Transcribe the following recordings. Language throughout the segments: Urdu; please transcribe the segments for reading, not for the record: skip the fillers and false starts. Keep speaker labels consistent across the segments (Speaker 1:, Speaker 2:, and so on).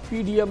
Speaker 1: PDM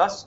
Speaker 2: 10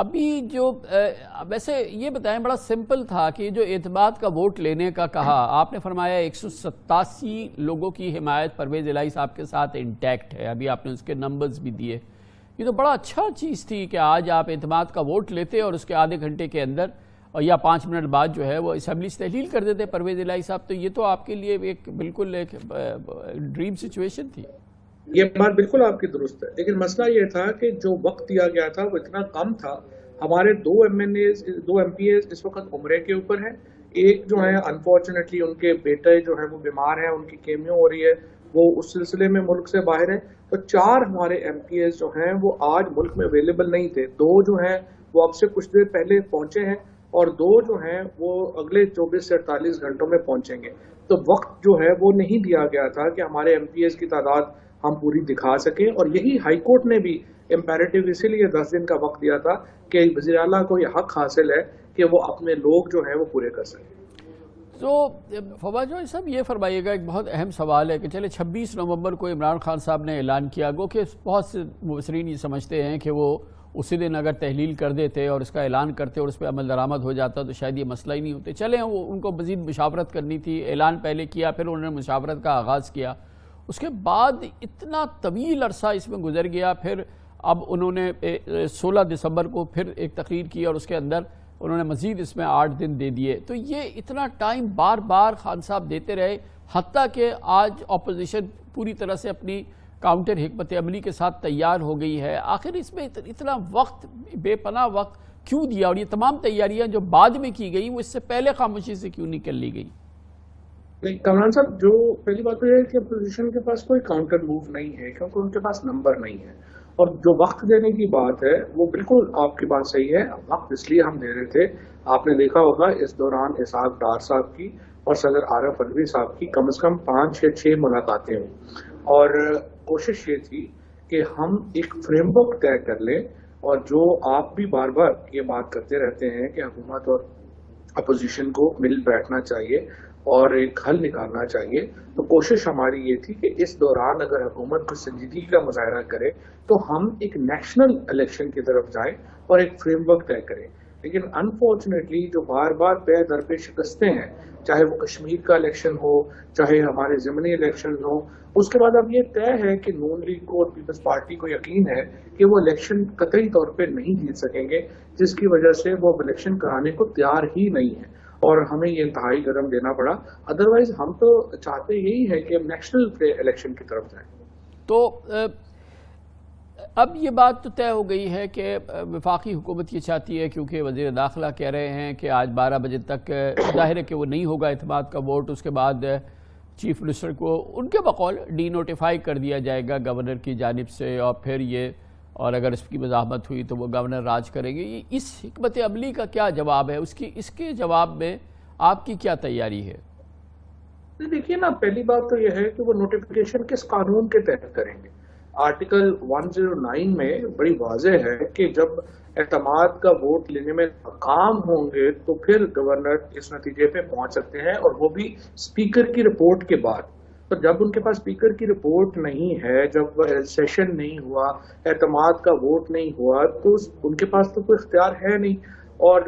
Speaker 1: ابھی جو ویسے یہ بتائیں، بڑا سمپل تھا کہ جو اعتماد کا ووٹ لینے کا کہا آپ نے، فرمایا 187 لوگوں کی حمایت پرویز الہی صاحب کے ساتھ انٹیکٹ ہے، ابھی آپ نے اس کے نمبرز بھی دیے. یہ تو بڑا اچھا چیز تھی کہ آج آپ اعتماد کا ووٹ لیتے اور اس کے آدھے گھنٹے کے اندر یا 5 منٹ بعد جو ہے وہ اسمبلی سے تحلیل کر دیتے پرویز الہی صاحب. تو یہ تو آپ کے لیے ایک بالکل ایک ڈریم سچویشن تھی.
Speaker 2: یہ بات بالکل آپ کی درست ہے، لیکن مسئلہ یہ تھا کہ جو وقت دیا گیا تھا وہ اتنا کم تھا. ہمارے 2 ایم پی ایز اس وقت عمرے کے اوپر ہیں. ایک جو ہے انفارچونیٹلی ان کے بیٹے جو ہیں وہ بیمار ہیں، ان کی کیمیو ہو رہی ہے، وہ اس سلسلے میں ملک سے باہر ہیں. تو 4 ہمارے ایم پی ایز جو ہیں وہ آج ملک میں اویلیبل نہیں تھے. 2 جو ہیں وہ اب سے کچھ دیر پہلے پہنچے ہیں اور 2 جو ہیں وہ اگلے 24 سے 48 گھنٹوں میں پہنچیں گے. تو وقت جو ہے وہ نہیں دیا گیا تھا کہ ہمارے ایم پی ایز کی تعداد ہم پوری دکھا سکیں، اور یہی ہائی کورٹ نے بھی امپیریٹو اسی لیے 10 دن کا وقت دیا تھا کہ وزیر اعلیٰ کو یہ حق حاصل ہے کہ وہ اپنے لوگ جو ہیں وہ پورے کر سکیں.
Speaker 1: تو فواد جوہری صاحب یہ فرمائیے گا، ایک بہت اہم سوال ہے کہ چلے 26 نومبر کو عمران خان صاحب نے اعلان کیا، گو کہ بہت سے مبصرین یہ سمجھتے ہیں کہ وہ اسی دن اگر تحلیل کر دیتے اور اس کا اعلان کرتے اور اس پہ عمل درآمد ہو جاتا تو شاید یہ مسئلہ ہی نہیں ہوتے. چلیں وہ ان کو مزید مشاورت کرنی تھی، اعلان پہلے کیا، پھر انہوں نے مشاورت کا آغاز کیا، اس کے بعد اتنا طویل عرصہ اس میں گزر گیا. پھر اب انہوں نے 16 دسمبر کو پھر ایک تقریر کی اور اس کے اندر انہوں نے مزید اس میں 8 دن دے دیے. تو یہ اتنا ٹائم بار بار خان صاحب دیتے رہے، حتیٰ کہ آج اپوزیشن پوری طرح سے اپنی کاؤنٹر حکمت عملی کے ساتھ تیار ہو گئی ہے. آخر اس میں اتنا وقت، بے پناہ وقت کیوں دیا؟ اور یہ تمام تیاریاں جو بعد میں کی گئی وہ اس سے پہلے خاموشی سے کیوں نہیں کر لی گئی؟
Speaker 2: کمران صاحب، جو پہلی بات تو یہ ہے کہ اپوزیشن کے پاس کوئی کاؤنٹر موو نہیں ہے کیونکہ ان کے پاس نمبر نہیں ہے. اور جو وقت دینے کی بات ہے وہ بالکل آپ کی بات صحیح ہے. وقت اس لیے ہم دے رہے تھے، آپ نے دیکھا ہوگا اس دوران اسحاق ڈار صاحب کی اور صدر عارف الوی صاحب کی کم از کم 5 یا 6 ملاقاتیں ہوئی، اور کوشش یہ تھی کہ ہم ایک فریم ورک طے کر لیں. اور جو آپ بھی بار بار یہ بات کرتے رہتے ہیں کہ حکومت اور اپوزیشن کو مل بیٹھنا چاہیے اور ایک حل نکالنا چاہیے، تو کوشش ہماری یہ تھی کہ اس دوران اگر حکومت کو سنجیدگی کا مظاہرہ کرے تو ہم ایک نیشنل الیکشن کی طرف جائیں اور ایک فریم ورک طے کریں. لیکن انفارچونیٹلی جو بار بار پے در پہ شکستیں ہیں، چاہے وہ کشمیر کا الیکشن ہو، چاہے ہمارے ضمنی الیکشن ہو، اس کے بعد اب یہ طے ہے کہ نون لیگ کو اور پیپلز پارٹی کو یقین ہے کہ وہ الیکشن قطعی طور پہ نہیں جیت سکیں گے، جس کی وجہ سے وہ الیکشن کرانے کو تیار ہی نہیں ہے. اور ہمیں یہ انتہائی قدم دینا پڑا. ادروائز ہم تو چاہتے یہی ہے کہ ہم نیشنل الیکشن کی طرف جائیں. تو
Speaker 1: اب یہ بات تو طے ہو گئی ہے کہ وفاقی حکومت یہ چاہتی ہے، کیونکہ وزیر داخلہ کہہ رہے ہیں کہ آج 12 بجے تک ظاہر ہے کہ وہ نہیں ہوگا اعتماد کا ووٹ. اس کے بعد چیف منسٹر کو ان کے بقول ڈی نوٹیفائی کر دیا جائے گا گورنر کی جانب سے، اور پھر یہ، اور اگر اس کی مزاحمت ہوئی تو وہ گورنر راج کریں گے. اس حکمت عملی کا کیا جواب ہے؟ اس کے جواب میں آپ کی کیا تیاری ہے؟
Speaker 2: دیکھیے نا، پہلی بات تو یہ ہے کہ وہ نوٹیفیکیشن کس قانون کے تحت کریں گے. آرٹیکل 109 میں بڑی واضح ہے کہ جب اعتماد کا ووٹ لینے میں ناکام ہوں گے تو پھر گورنر اس نتیجے پہ پہنچ سکتے ہیں، اور وہ بھی اسپیکر کی رپورٹ کے بعد. تو جب ان کے پاس اسپیکر کی رپورٹ نہیں ہے، جب سیشن نہیں ہوا، اعتماد کا ووٹ نہیں ہوا، تو ان کے پاس تو کوئی اختیار ہے نہیں، اور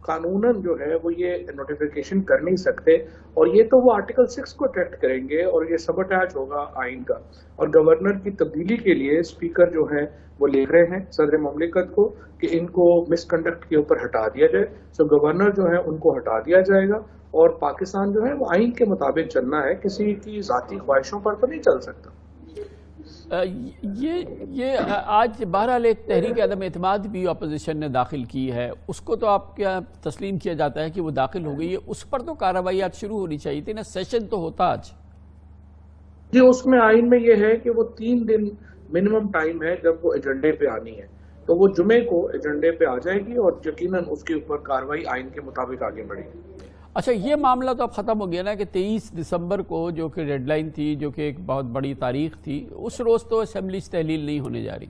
Speaker 2: قانوناً جو ہے وہ یہ نوٹیفیکیشن کر نہیں سکتے. اور یہ تو وہ آرٹیکل 6 کو ٹریکٹ کریں گے اور یہ سبٹیج ہوگا آئین کا. اور گورنر کی تبدیلی کے لیے اسپیکر جو ہے وہ لکھ رہے ہیں صدر مملکت کو کہ ان کو مس کنڈکٹ کے اوپر ہٹا دیا جائے. سو گورنر جو ہے ان کو ہٹا دیا جائے گا، اور پاکستان جو ہے وہ آئین کے مطابق چلنا ہے، کسی کی ذاتی خواہشوں پر تو نہیں چل سکتا.
Speaker 1: یہ آج بہرحال ایک تحریک عدم اعتماد بھی اپوزیشن نے داخل کی ہے، اس کو تو آپ کیا تسلیم کیا جاتا ہے کہ وہ داخل ہو گئی ہے؟ اس پر تو کارروائی آج شروع ہونی چاہیے تھی نا، سیشن تو ہوتا آج.
Speaker 2: جی، اس میں آئین میں یہ ہے کہ وہ 3 دن منیمم ٹائم ہے جب وہ ایجنڈے پہ آنی ہے، تو وہ جمعے کو ایجنڈے پہ آ جائے گی اور یقیناً اس کے اوپر کارروائی آئین کے مطابق آگے بڑھے گی.
Speaker 1: اچھا، یہ معاملہ تو اب ختم ہو گیا نا کہ 23 دسمبر کو جو کہ ڈیڈ لائن تھی، جو کہ ایک بہت بڑی تاریخ تھی، اس روز تو اسمبلی سے تحلیل نہیں ہونے جا رہی.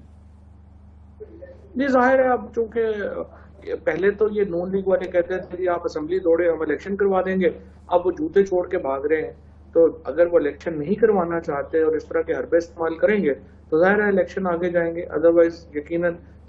Speaker 2: جی ظاہر ہے، اب چونکہ پہلے تو یہ نون لیگ والے کہتے تھے کہ آپ اسمبلی دوڑے ہم الیکشن کروا دیں گے، اب وہ جوتے چھوڑ کے بھاگ رہے ہیں. تو اگر وہ الیکشن نہیں کروانا چاہتے اور اس طرح کے حربے استعمال کریں گے تو ظاہر ہے الیکشن آگے جائیں گے. ادروائز یقیناً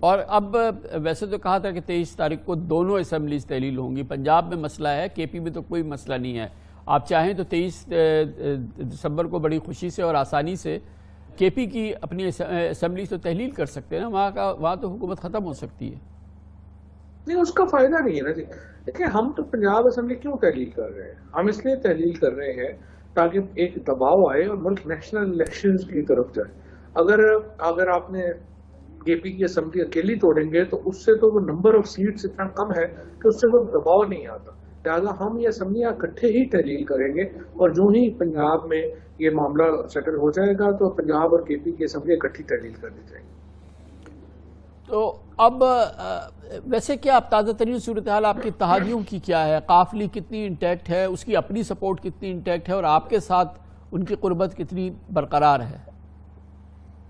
Speaker 1: اور اب ویسے تو کہا تھا کہ 23 تاریخ کو دونوں اسمبلیز تحلیل ہوں گی. پنجاب میں مسئلہ ہے, کے پی میں تو کوئی مسئلہ نہیں ہے. آپ چاہیں تو 23 دسمبر کو بڑی خوشی سے اور آسانی سے کے پی کی اپنی اسمبلی تو تحلیل کر سکتے ہیں نا, وہاں تو حکومت ختم ہو سکتی ہے.
Speaker 2: نہیں, اس کا فائدہ نہیں ہے نا جی. دیکھیں, ہم تو پنجاب اسمبلی کیوں تحلیل کر رہے ہیں؟ ہم اس لیے تحلیل کر رہے ہیں تاکہ ایک دباؤ آئے اور ملک نیشنل الیکشنز کی طرف جائے. اگر آپ نے کے پی کی اسمبلی اکیلی توڑیں گے تو اس سے تو وہ نمبر آف سیٹس اتنا کم ہے کہ اس سے کوئی دباؤ نہیں آتا. لہٰذا ہم یہ اسمبلیاں اکٹھے ہی تحلیل کریں گے, اور جو ہی پنجاب میں یہ معاملہ سیٹل ہو جائے گا تو پنجاب اور کے پی کی اسمبلی اکٹھی تحلیل کر دی جائے گی.
Speaker 1: تو اب ویسے کیا اب تازہ ترین صورتحال آپ کی اتحادیوں کی کیا ہے؟ قافلی کتنی انٹیکٹ ہے, اس کی اپنی سپورٹ کتنی انٹیکٹ ہے, اور آپ کے ساتھ ان کی قربت کتنی برقرار ہے؟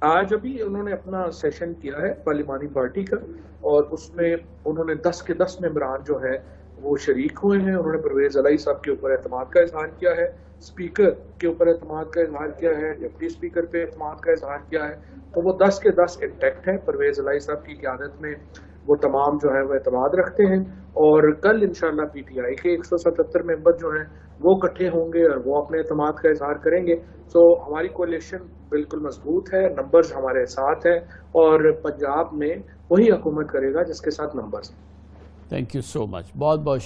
Speaker 2: آج ابھی انہوں نے اپنا سیشن کیا ہے پارلیمانی پارٹی کا, اور اس میں انہوں نے 10 کے 10 ممبران جو ہے وہ شریک ہوئے ہیں. انہوں نے پرویز الہی صاحب کے اوپر اعتماد کا اظہار کیا ہے, اسپیکر کے اوپر اعتماد کا اظہار کیا ہے, ڈپٹی اسپیکر پہ اعتماد کا اظہار کیا ہے. تو وہ 10 کے 10 انٹیکٹ ہیں. پرویز الہی صاحب کی قیادت میں وہ تمام جو ہے وہ اعتماد رکھتے ہیں, اور کل انشاءاللہ پی ٹی آئی کے 177 ممبر جو ہیں وہ اکٹھے ہوں گے اور وہ اپنے اعتماد کا اظہار کریں گے. سو ہماری کولیشن بالکل مضبوط ہے, نمبرز ہمارے ساتھ ہیں, اور پنجاب میں وہی حکومت کرے گا جس کے ساتھ نمبرز ہیں.
Speaker 1: تھینک یو سو مچ, بہت بہت